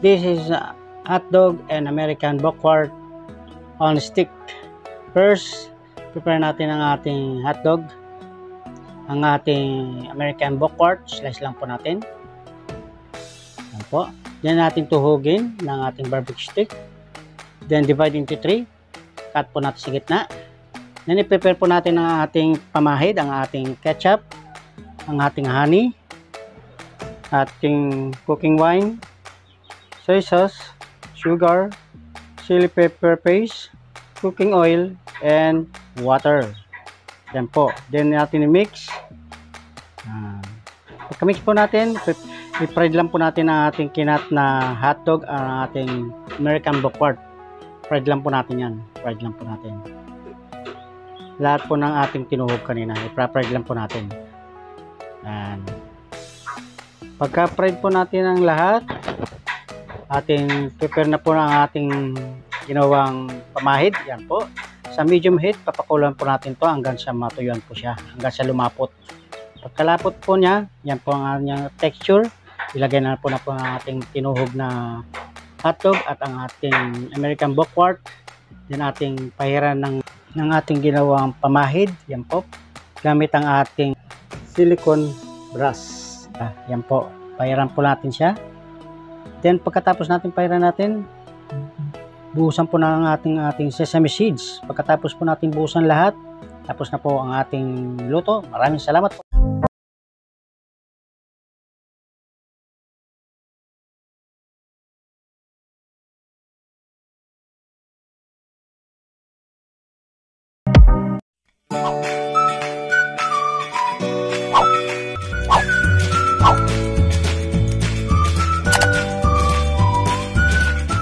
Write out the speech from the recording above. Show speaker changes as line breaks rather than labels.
This is hot dog and American backward on stick. First, prepare natin ang ating hot dog. Ang ating American backward, slice lang po natin. Yan po. Yan natin tuhugin ng ating barbecue stick. Then divide into 3. Cut po natin sa gitna. Then i-prepare po natin ang ating pamahid, ang ating ketchup, ang ating honey, ating cooking wine, soy sauce, sugar, chili pepper paste, cooking oil, and water. Yan po. Then natin i-mix. Pagka-mix po natin, i-fried lang po natin ang ating kinat na hotdog, ang ating American backward. Fried lang po natin yan. Fried lang po natin. Lahat po ng ating tinuhog kanina, i-fried lang po natin. Yan. Pagka-fried po natin ang lahat, ating prepare na po ang ating ginawang pamahid. Yan po. Sa medium heat, papakulan po natin to hanggang sa matuyuan po siya, hanggang sa lumapot. Pagkalapot po niya, yan po ang kanyang texture. Ilagay na po ang ating tinuhog na hotdog at ang ating American backward. Then ating pahiran ng ating ginawang pamahid. Yan po. Gamit ang ating silicone brush. Yan po. Pahiran po natin siya. Then pagkatapos natin pahiran natin, buhusan po ng ating sesame seeds. Pagkatapos po natin buhusan lahat, tapos na po ang ating luto. Maraming salamat po.